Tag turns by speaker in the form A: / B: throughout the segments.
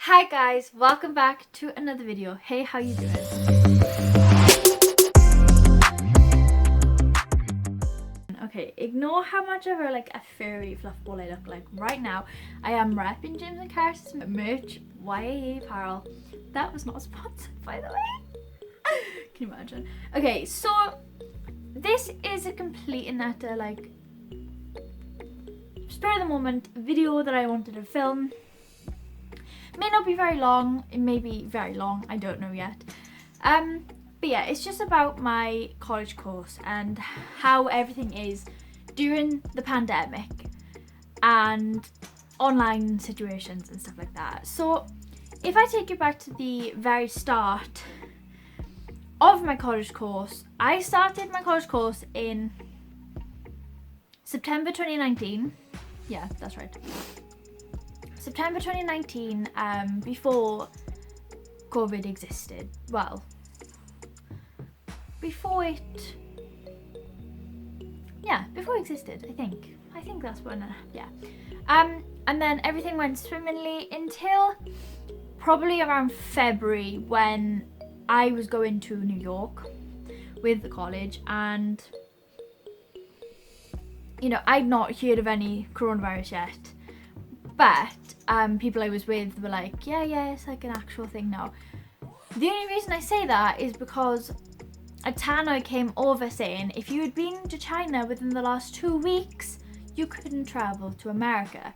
A: Hi guys, welcome back to another video. Hey, how you doing? Okay, ignore how much of a furry fluff ball I look like right now. I am repping James and Curtis merch, YAA apparel. That was not sponsored, by the way. Can you imagine? Okay, so this is a complete and utter spur of the moment video that I wanted to film. May not be very long, it may be very long, I don't know yet. But yeah, it's just about my college course and how everything is during the pandemic and online situations and stuff like that. So if I take you back to the very start of my college course, I started my college course in September 2019. Yeah, that's right. September 2019, before COVID existed. Well, before it existed, I think that's when, yeah. And then everything went swimmingly until probably around February, when I was going to New York with the college, and I'd not heard of any coronavirus yet, but people I was with were like, yeah, it's like an actual thing now. The only reason I say that is because a tannoy came over saying if you had been to China within the last 2 weeks, you couldn't travel to America.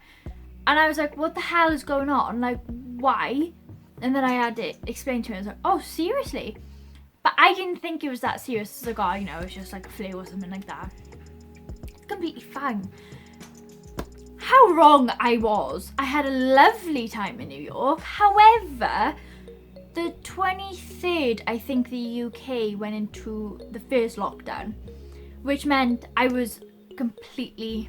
A: And I was like, what the hell is going on? Like, why? And then I had it explained to me. I was like, oh, seriously? But I didn't think it was that serious. It's like, oh, it's just like a flu or something like that. It's completely fine. How wrong I was. I had a lovely time in New York. However, the 23rd, I think the UK went into the first lockdown, which meant I was completely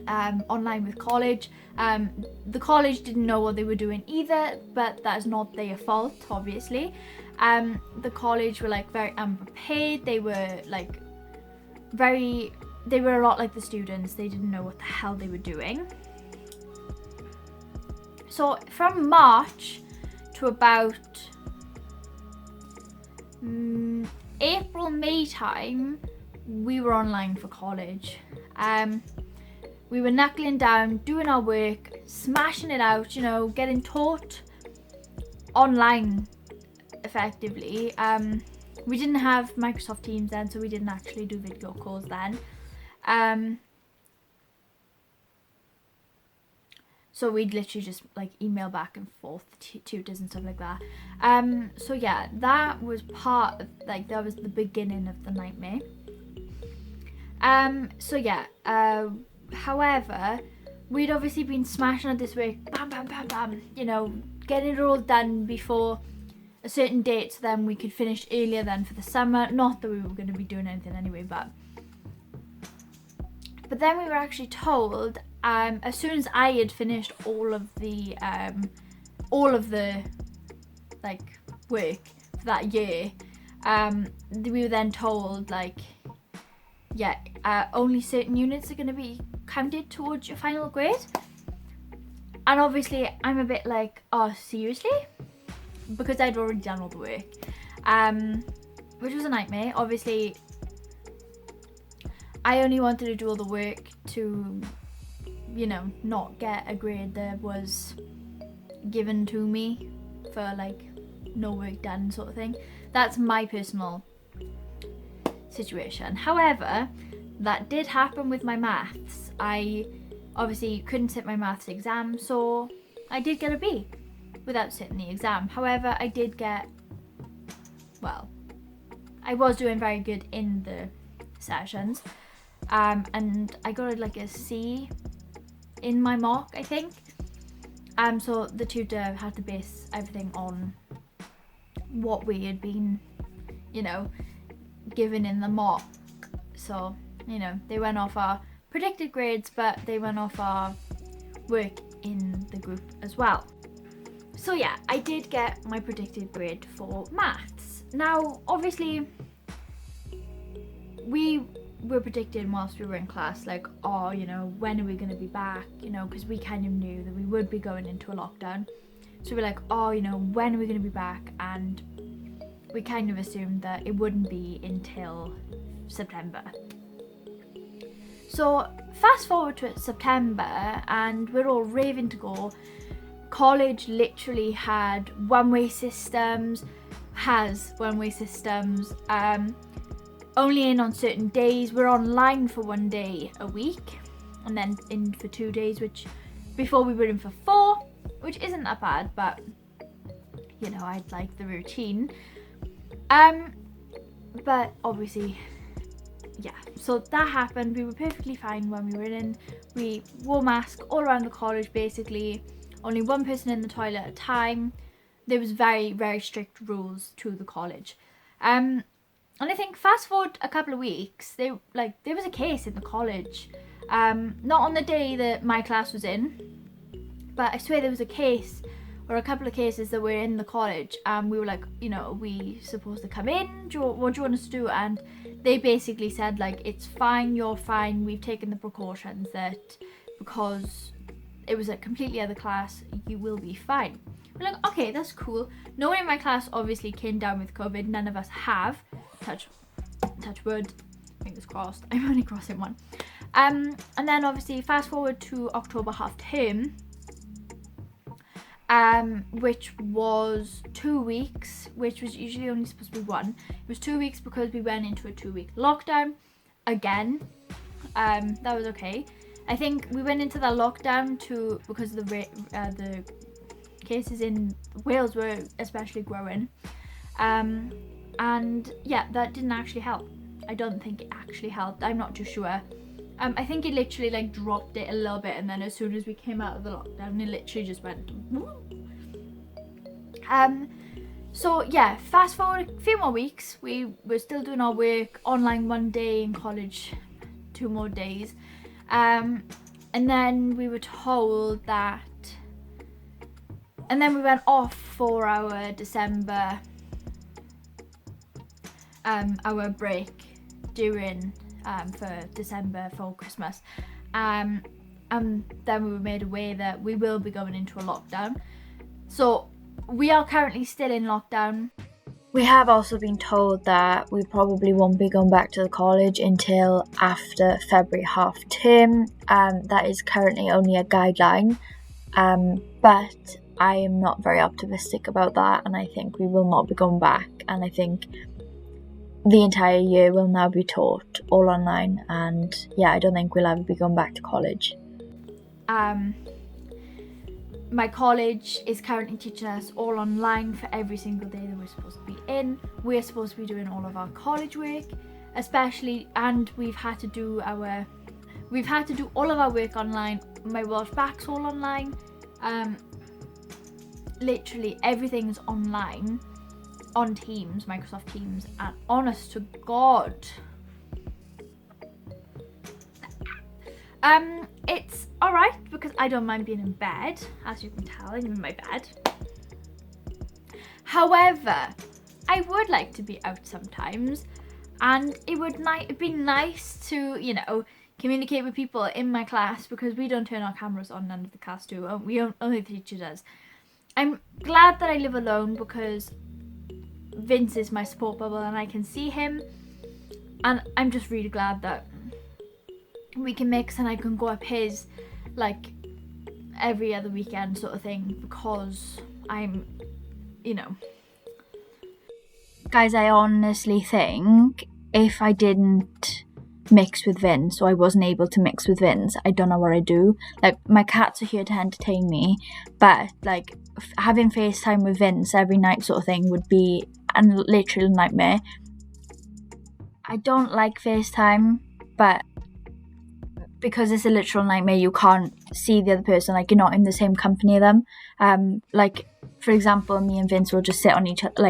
A: online with college. The college didn't know what they were doing either, but that's not their fault, obviously. The college were very unprepared. They were they were a lot like the students. They didn't know what the hell they were doing. So from March to about April, May time, we were online for college. We were knuckling down, doing our work, smashing it out, getting taught online effectively. We didn't have Microsoft Teams then, so we didn't actually do video calls then. So we'd literally just email back and forth to tutors and stuff like that. So yeah, that was part of that was the beginning of the nightmare. So yeah, however, we'd obviously been smashing out this work, bam, bam, bam, bam, getting it all done before a certain date, so then we could finish earlier then for the summer. Not that we were going to be doing anything anyway, but then we were actually told, as soon as I had finished all of the work for that year, we were then told only certain units are going to be counted towards your final grade. And obviously I'm a bit oh, seriously? Because I'd already done all the work, which was a nightmare. Obviously I only wanted to do all the work to not get a grade that was given to me for no work done sort of thing. That's my personal situation. However, that did happen with my maths. I obviously couldn't sit my maths exam, so I did get a B without sitting the exam. However, I did get, I was doing very good in the sessions, and I got a C in my mock, I think. So the tutor had to base everything on what we had been, given in the mock. So, they went off our predicted grades, but they went off our work in the group as well. So yeah, I did get my predicted grade for maths. Now, obviously, we were predicting whilst we were in class, like, oh, you know, when are we going to be back, you know, because we kind of knew that we would be going into a lockdown. So we're like, oh, you know, when are we going to be back? And we kind of assumed that it wouldn't be until September. So fast forward to September and we're all raving to go. College literally had one-way systems, has one-way systems, only in on certain days. We're online for 1 day a week and then in for 2 days, which before we were in for 4, which isn't that bad, but you know, I'd like the routine. But obviously, yeah, so that happened. We were perfectly fine when we were in. We wore masks all around the college, basically. Only one person in the toilet at a time. There was very, very strict rules to the college. And I think fast forward a couple of weeks, there was a case in the college. Not on the day that my class was in, but I swear there was a case or a couple of cases that were in the college. We were like, you know, are we supposed to come in? What do you want us to do? And they basically said, like, it's fine, you're fine. We've taken the precautions that because it was a completely other class, you will be fine. We're like, okay, that's cool. No one in my class obviously came down with COVID. None of us have. Touch wood. Fingers crossed. I'm only crossing one. And then obviously fast forward to October half term. Which was 2 weeks, which was usually only supposed to be 1. It was 2 weeks because we went into a 2-week lockdown again. That was okay. I think we went into that lockdown because the cases in Wales were especially growing. And yeah, that didn't actually help. I don't think it actually helped. I'm not too sure. I think it literally like dropped it a little bit, and then as soon as we came out of the lockdown, it literally just went. So yeah, fast forward a few more weeks. We were still doing our work online 1 day, in college 2 more days, and then we were told that, and then we went off for our December, our break during. For December for Christmas, and then we were made aware that we will be going into a lockdown. So we are currently still in lockdown. We have also been told that we probably won't be going back to the college until after February half term. That is currently only a guideline, but I am not very optimistic about that, and I think we will not be going back, and I think the entire year will now be taught all online, and yeah, I don't think we'll ever be going back to college. My college is currently teaching us all online for every single day that we're supposed to be in. We're supposed to be doing all of our college work, especially, and we've had to do all of our work online. My Welsh back's all online. Literally everything's online. On Teams, Microsoft Teams, and honest to God, it's alright because I don't mind being in bed. As you can tell, I'm in my bed. However, I would like to be out sometimes, and it'd be nice to, you know, communicate with people in my class, because we don't turn our cameras on, none of the class do. Only the teacher does. I'm glad that I live alone because Vince is my support bubble and I can see him, and I'm just really glad that we can mix and I can go up his like every other weekend sort of thing, because I'm, you know. Guys, I honestly think if I didn't mix with Vince, or I wasn't able to mix with Vince, I don't know what I'd do. Like, my cats are here to entertain me, but like having FaceTime with Vince every night sort of thing would be a literal nightmare. I don't like FaceTime, but because it's a literal nightmare, you can't see the other person, like you're not in the same company as them. Like for example, me and Vince will just sit on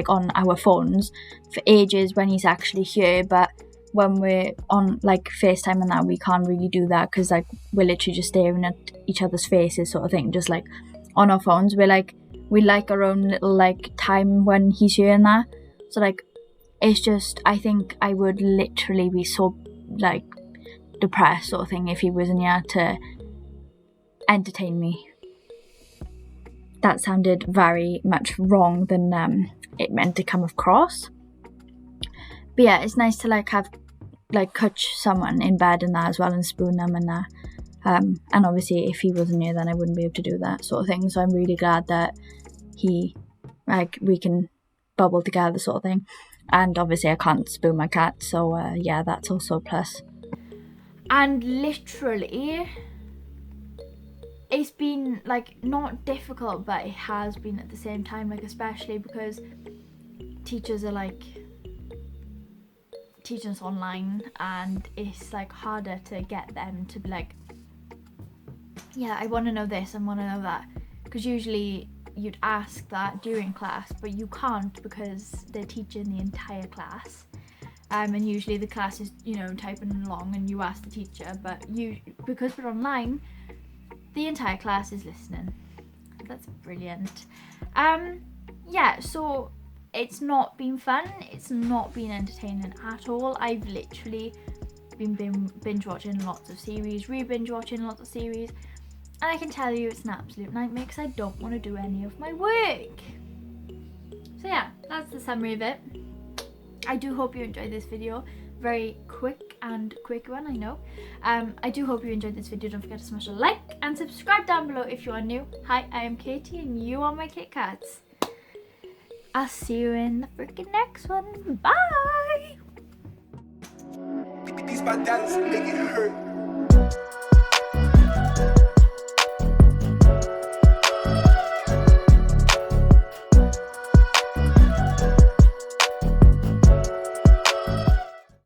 A: on our phones for ages when he's actually here, but when we're on like FaceTime and that, we can't really do that because like we're literally just staring at each other's faces sort of thing, just like on our phones. We like our own little like time when he's here and that. So like it's just, I think I would literally be so like depressed sort of thing if he wasn't here to entertain me. That sounded very much wrong than it meant to come across. But yeah, it's nice to like have like coach someone in bed and that as well, and spoon them and that. And obviously if he wasn't here then I wouldn't be able to do that sort of thing. So I'm really glad that we can bubble together sort of thing. And obviously I can't spoon my cat, so yeah, that's also a plus. And literally it's been like not difficult, but it has been at the same time, like especially because teachers are like teaching us online, and it's like harder to get them to be like, yeah, I want to know this, I want to know that, because usually you'd ask that during class, but you can't because they're teaching the entire class. And usually the class is, you know, typing along and you ask the teacher, but because we're online, the entire class is listening. That's brilliant. Yeah, so it's not been fun, it's not been entertaining at all. I've literally been binge watching lots of series, re-binge watching lots of series, and I can tell you it's an absolute nightmare because I don't want to do any of my work. So yeah, that's the summary of it. I do hope you enjoyed this video. Very quick one, I know. I do hope you enjoyed this video. Don't forget to smash a like and subscribe down below if you are new. Hi, I am Katie and you are my Kit Kats. I'll see you in the freaking next one. Bye!
B: These my daddies make it hurt.